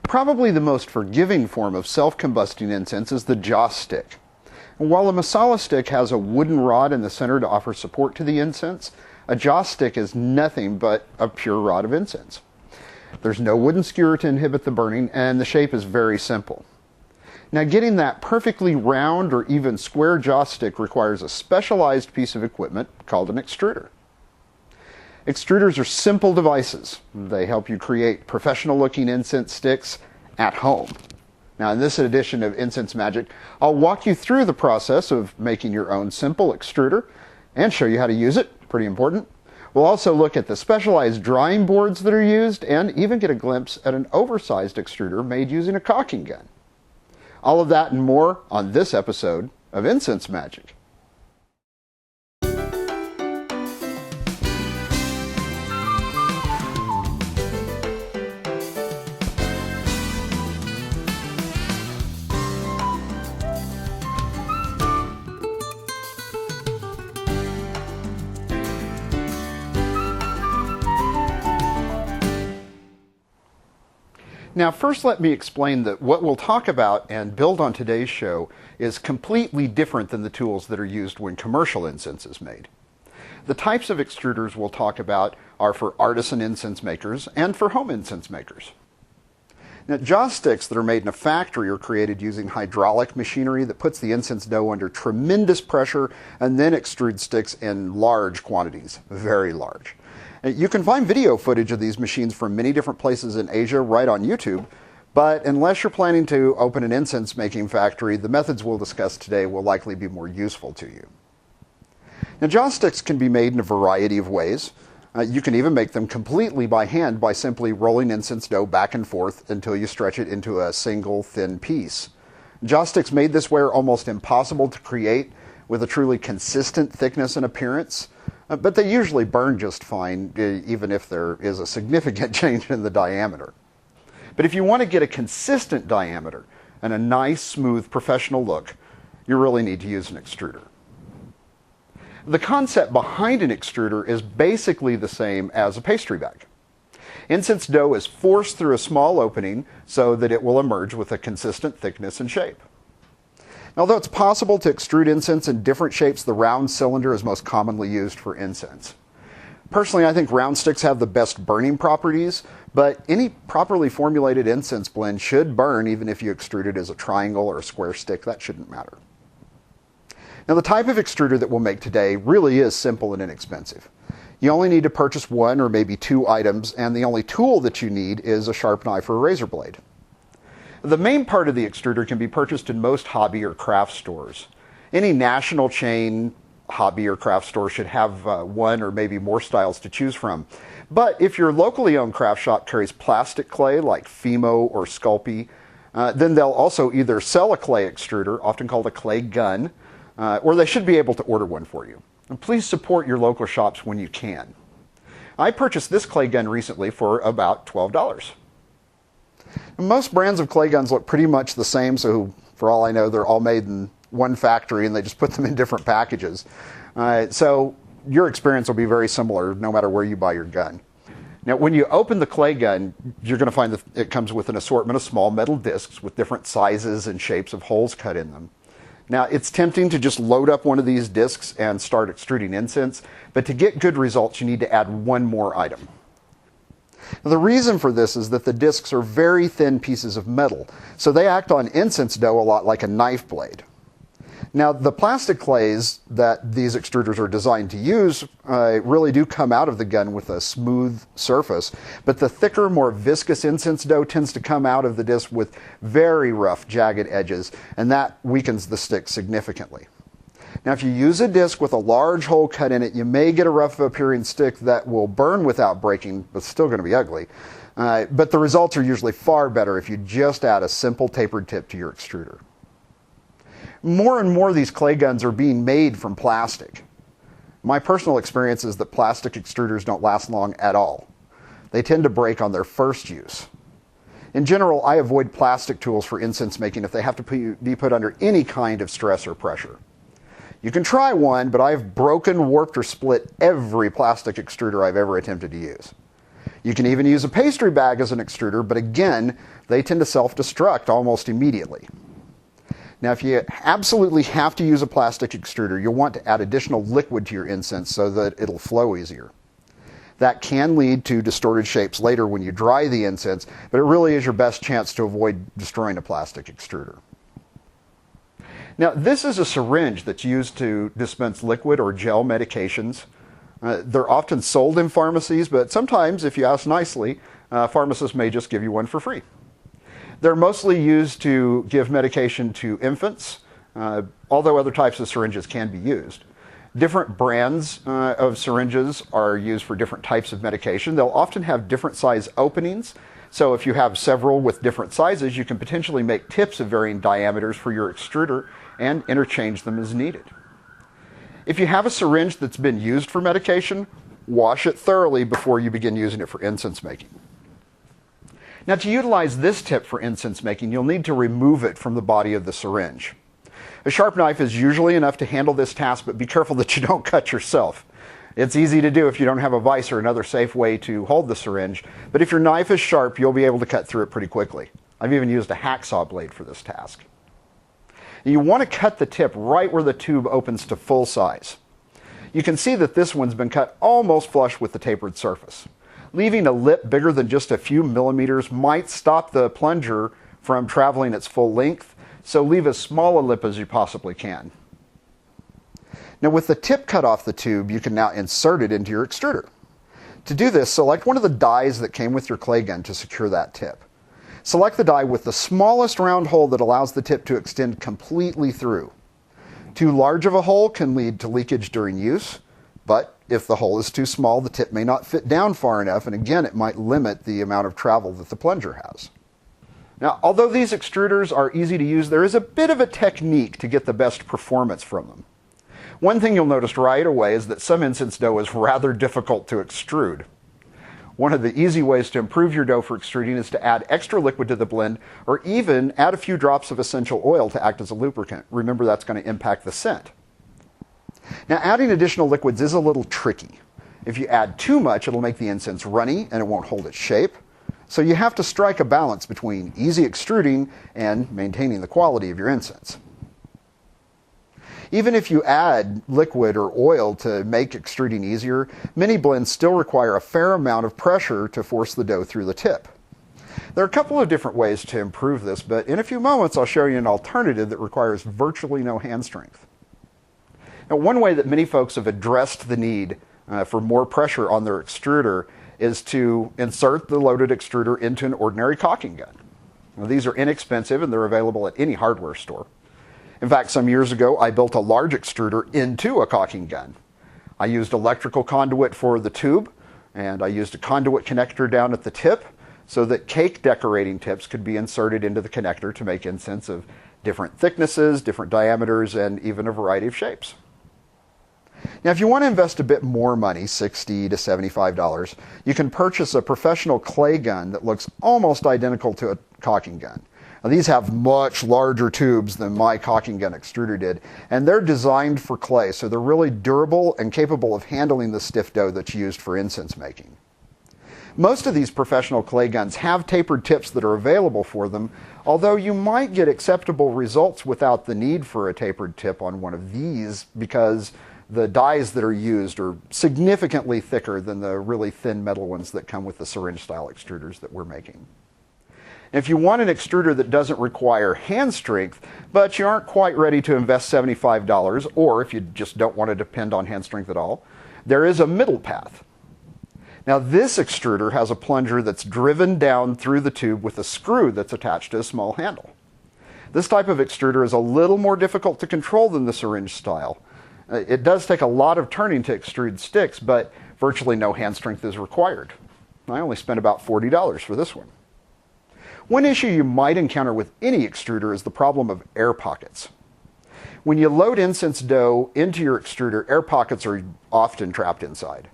Probably the most forgiving form of self-combusting incense is the joss stick. While a masala stick has a wooden rod in the center to offer support to the incense, a joss stick is nothing but a pure rod of incense. There's no wooden skewer to inhibit the burning, and the shape is very simple. Now, getting that perfectly round or even square joss stick requires a specialized piece of equipment called an extruder. Extruders are simple devices. They help you create professional-looking incense sticks at home. Now, in this edition of Incense Magick, I'll walk you through the process of making your own simple extruder and show you how to use it. Pretty important. We'll also look at the specialized drying boards that are used and even get a glimpse at an oversized extruder made using a caulking gun. All of that and more on this episode of Incense Magick. Now, first let me explain that what we'll talk about and build on today's show is completely different than the tools that are used when commercial incense is made. The types of extruders we'll talk about are for artisan incense makers and for home incense makers. Now, joss sticks that are made in a factory are created using hydraulic machinery that puts the incense dough under tremendous pressure and then extrudes sticks in large quantities, very large. You can find video footage of these machines from many different places in Asia right on YouTube, but unless you're planning to open an incense making factory, the methods we'll discuss today will likely be more useful to you. Now, joss sticks can be made in a variety of ways. You can even make them completely by hand by simply rolling incense dough back and forth until you stretch it into a single thin piece. Joss sticks made this way are almost impossible to create with a truly consistent thickness and appearance. But they usually burn just fine, even if there is a significant change in the diameter. But if you want to get a consistent diameter and a nice, smooth, professional look, you really need to use an extruder. The concept behind an extruder is basically the same as a pastry bag. Incense dough is forced through a small opening so that it will emerge with a consistent thickness and shape. Although it's possible to extrude incense in different shapes, the round cylinder is most commonly used for incense. Personally, I think round sticks have the best burning properties, but any properly formulated incense blend should burn even if you extrude it as a triangle or a square stick. That shouldn't matter. Now, the type of extruder that we'll make today really is simple and inexpensive. You only need to purchase one or maybe two items, and the only tool that you need is a sharp knife or a razor blade. The main part of the extruder can be purchased in most hobby or craft stores. Any national chain hobby or craft store should have one or maybe more styles to choose from. But if your locally owned craft shop carries plastic clay like Fimo or Sculpey, then they'll also either sell a clay extruder, often called a clay gun, or they should be able to order one for you. And please support your local shops when you can. I purchased this clay gun recently for about $12. Most brands of clay guns look pretty much the same, so for all I know, they're all made in one factory and they just put them in different packages. So your experience will be very similar no matter where you buy your gun. Now, when you open the clay gun, you're going to find that it comes with an assortment of small metal discs with different sizes and shapes of holes cut in them. Now, it's tempting to just load up one of these discs and start extruding incense, but to get good results, you need to add one more item. Now, the reason for this is that the discs are very thin pieces of metal, so they act on incense dough a lot like a knife blade. Now, the plastic clays that these extruders are designed to use really do come out of the gun with a smooth surface, but the thicker, more viscous incense dough tends to come out of the disc with very rough, jagged edges, and that weakens the stick significantly. Now, if you use a disc with a large hole cut in it, you may get a rough appearing stick that will burn without breaking, but still going to be ugly. But the results are usually far better if you just add a simple tapered tip to your extruder. More and more of these clay guns are being made from plastic. My personal experience is that plastic extruders don't last long at all. They tend to break on their first use. In general, I avoid plastic tools for incense making if they have to be put under any kind of stress or pressure. You can try one, but I've broken, warped, or split every plastic extruder I've ever attempted to use. You can even use a pastry bag as an extruder, but again, they tend to self-destruct almost immediately. Now, if you absolutely have to use a plastic extruder, you'll want to add additional liquid to your incense so that it'll flow easier. That can lead to distorted shapes later when you dry the incense, but it really is your best chance to avoid destroying a plastic extruder. Now, this is a syringe that's used to dispense liquid or gel medications. They're often sold in pharmacies, but sometimes, if you ask nicely, pharmacists may just give you one for free. They're mostly used to give medication to infants, although other types of syringes can be used. Different brands of syringes are used for different types of medication. They'll often have different size openings, so if you have several with different sizes, you can potentially make tips of varying diameters for your extruder and interchange them as needed. If you have a syringe that's been used for medication, wash it thoroughly before you begin using it for incense making. Now, to utilize this tip for incense making, you'll need to remove it from the body of the syringe. A sharp knife is usually enough to handle this task, but be careful that you don't cut yourself. It's easy to do if you don't have a vise or another safe way to hold the syringe, but if your knife is sharp, you'll be able to cut through it pretty quickly. I've even used a hacksaw blade for this task. You want to cut the tip right where the tube opens to full size. You can see that this one's been cut almost flush with the tapered surface. Leaving a lip bigger than just a few millimeters might stop the plunger from traveling its full length, so leave as small a lip as you possibly can. Now, with the tip cut off the tube, you can now insert it into your extruder. To do this, select one of the dies that came with your clay gun to secure that tip. Select the die with the smallest round hole that allows the tip to extend completely through. Too large of a hole can lead to leakage during use, but if the hole is too small, the tip may not fit down far enough, and again, it might limit the amount of travel that the plunger has. Now, although these extruders are easy to use, there is a bit of a technique to get the best performance from them. One thing you'll notice right away is that some incense dough is rather difficult to extrude. One of the easy ways to improve your dough for extruding is to add extra liquid to the blend, or even add a few drops of essential oil to act as a lubricant. Remember, that's going to impact the scent. Now, adding additional liquids is a little tricky. If you add too much, it'll make the incense runny and it won't hold its shape. So you have to strike a balance between easy extruding and maintaining the quality of your incense. Even if you add liquid or oil to make extruding easier, many blends still require a fair amount of pressure to force the dough through the tip. There are a couple of different ways to improve this, but in a few moments I'll show you an alternative that requires virtually no hand strength. Now, one way that many folks have addressed the need for more pressure on their extruder is to insert the loaded extruder into an ordinary caulking gun. Now, these are inexpensive and they're available at any hardware store. In fact, some years ago, I built a large extruder into a caulking gun. I used electrical conduit for the tube, and I used a conduit connector down at the tip so that cake decorating tips could be inserted into the connector to make incense of different thicknesses, different diameters, and even a variety of shapes. Now, if you want to invest a bit more money, $60 to $75, you can purchase a professional clay gun that looks almost identical to a caulking gun. Now, these have much larger tubes than my caulking gun extruder did, and they're designed for clay, so they're really durable and capable of handling the stiff dough that's used for incense making. Most of these professional clay guns have tapered tips that are available for them, although you might get acceptable results without the need for a tapered tip on one of these because the dies that are used are significantly thicker than the really thin metal ones that come with the syringe-style extruders that we're making. If you want an extruder that doesn't require hand strength, but you aren't quite ready to invest $75, or if you just don't want to depend on hand strength at all, there is a middle path. Now, this extruder has a plunger that's driven down through the tube with a screw that's attached to a small handle. This type of extruder is a little more difficult to control than the syringe style. It does take a lot of turning to extrude sticks, but virtually no hand strength is required. I only spent about $40 for this one. One issue you might encounter with any extruder is the problem of air pockets. When you load incense dough into your extruder, air pockets are often trapped inside.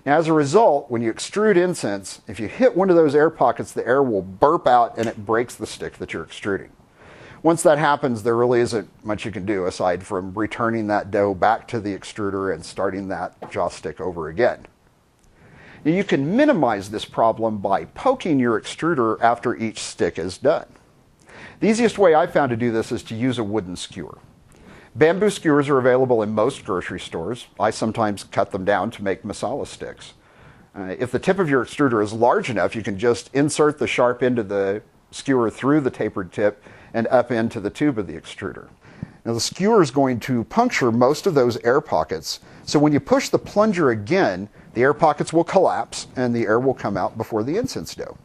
Now, as a result, when you extrude incense, if you hit one of those air pockets, the air will burp out and it breaks the stick that you're extruding. Once that happens, there really isn't much you can do aside from returning that dough back to the extruder and starting that jaw stick over again. Now, you can minimize this problem by poking your extruder after each stick is done. The easiest way I've found to do this is to use a wooden skewer. Bamboo skewers are available in most grocery stores. I sometimes cut them down to make masala sticks. If the tip of your extruder is large enough, you can just insert the sharp end of the skewer through the tapered tip and up into the tube of the extruder. Now, the skewer is going to puncture most of those air pockets, so when you push the plunger again, the air pockets will collapse and the air will come out before the incense dough.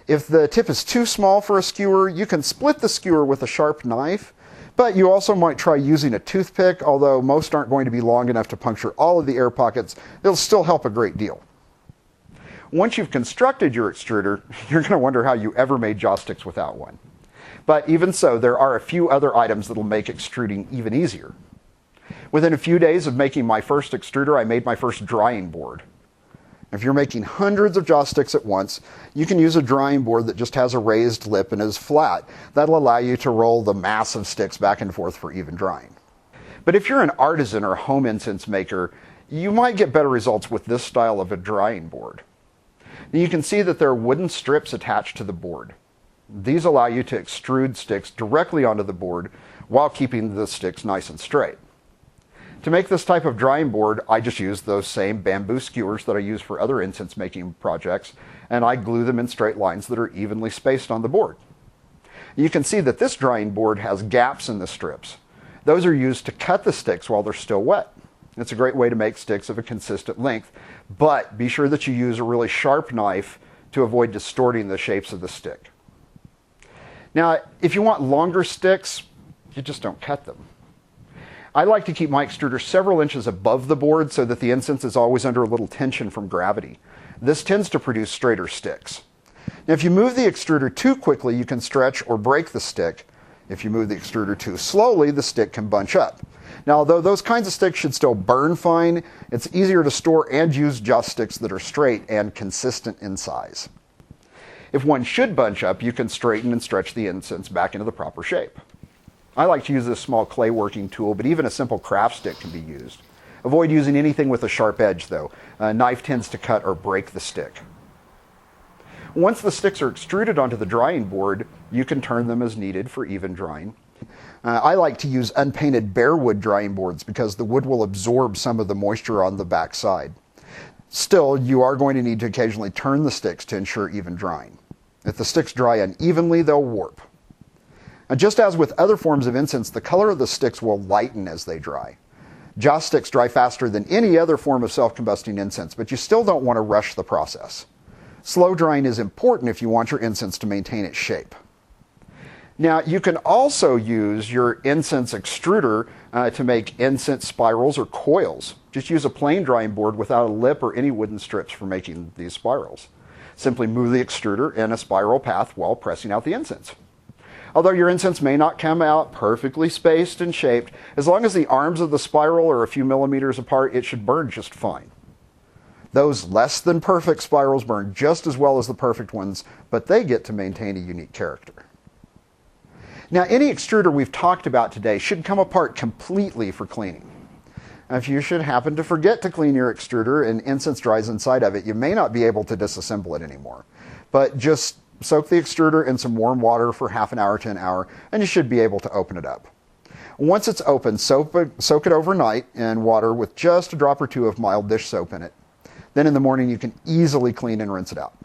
If the tip is too small for a skewer, you can split the skewer with a sharp knife, but you also might try using a toothpick, although most aren't going to be long enough to puncture all of the air pockets. It'll still help a great deal. Once you've constructed your extruder, you're going to wonder how you ever made jaw sticks without one. But even so, there are a few other items that will make extruding even easier. Within a few days of making my first extruder, I made my first drying board. If you're making hundreds of jaw sticks at once, you can use a drying board that just has a raised lip and is flat. That'll allow you to roll the massive sticks back and forth for even drying. But if you're an artisan or home incense maker, you might get better results with this style of a drying board. Now, you can see that there are wooden strips attached to the board. These allow you to extrude sticks directly onto the board while keeping the sticks nice and straight. To make this type of drying board, I just use those same bamboo skewers that I use for other incense making projects, and I glue them in straight lines that are evenly spaced on the board. You can see that this drying board has gaps in the strips. Those are used to cut the sticks while they're still wet. It's a great way to make sticks of a consistent length, but be sure that you use a really sharp knife to avoid distorting the shapes of the stick. Now, if you want longer sticks, you just don't cut them. I like to keep my extruder several inches above the board so that the incense is always under a little tension from gravity. This tends to produce straighter sticks. Now, if you move the extruder too quickly, you can stretch or break the stick. If you move the extruder too slowly, the stick can bunch up. Now, although those kinds of sticks should still burn fine, it's easier to store and use jaw sticks that are straight and consistent in size. If one should bunch up, you can straighten and stretch the incense back into the proper shape. I like to use this small clay working tool, but even a simple craft stick can be used. Avoid using anything with a sharp edge, though. A knife tends to cut or break the stick. Once the sticks are extruded onto the drying board, you can turn them as needed for even drying. I like to use unpainted bare wood drying boards because the wood will absorb some of the moisture on the back side. Still, you are going to need to occasionally turn the sticks to ensure even drying. If the sticks dry unevenly, they'll warp. And just as with other forms of incense, the color of the sticks will lighten as they dry. Jaw sticks dry faster than any other form of self-combusting incense, but you still don't want to rush the process. Slow drying is important if you want your incense to maintain its shape. Now, you can also use your incense extruder to make incense spirals or coils. Just use a plain drying board without a lip or any wooden strips for making these spirals. Simply move the extruder in a spiral path while pressing out the incense. Although your incense may not come out perfectly spaced and shaped, as long as the arms of the spiral are a few millimeters apart, it should burn just fine. Those less than perfect spirals burn just as well as the perfect ones, but they get to maintain a unique character. Now, any extruder we've talked about today should come apart completely for cleaning. Now, if you should happen to forget to clean your extruder and incense dries inside of it, you may not be able to disassemble it anymore. But just soak the extruder in some warm water for half an hour to an hour, and you should be able to open it up. Once it's open, soak it overnight in water with just a drop or two of mild dish soap in it. Then in the morning, you can easily clean and rinse it out.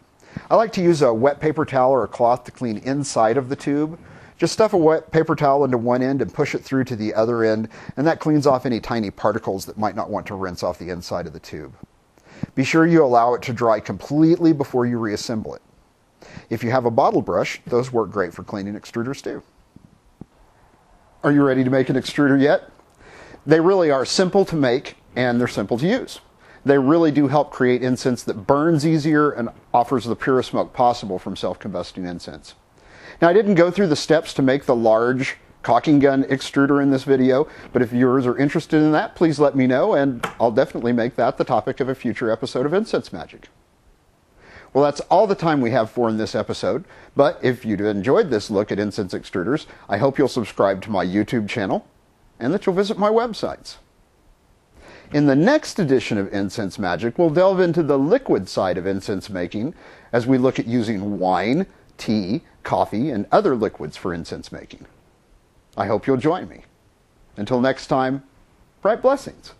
I like to use a wet paper towel or a cloth to clean inside of the tube. Just stuff a wet paper towel into one end and push it through to the other end, and that cleans off any tiny particles that might not want to rinse off the inside of the tube. Be sure you allow it to dry completely before you reassemble it. If you have a bottle brush, those work great for cleaning extruders too. Are you ready to make an extruder yet? They really are simple to make, and they're simple to use. They really do help create incense that burns easier and offers the purest smoke possible from self-combusting incense. Now, I didn't go through the steps to make the large caulking gun extruder in this video, but if viewers are interested in that, please let me know, and I'll definitely make that the topic of a future episode of Incense Magic. Well, that's all the time we have for in this episode, but if you enjoyed this look at incense extruders, I hope you'll subscribe to my YouTube channel and that you'll visit my websites. In the next edition of Incense Magic, we'll delve into the liquid side of incense making as we look at using wine, tea, coffee, and other liquids for incense making. I hope you'll join me. Until next time, bright blessings.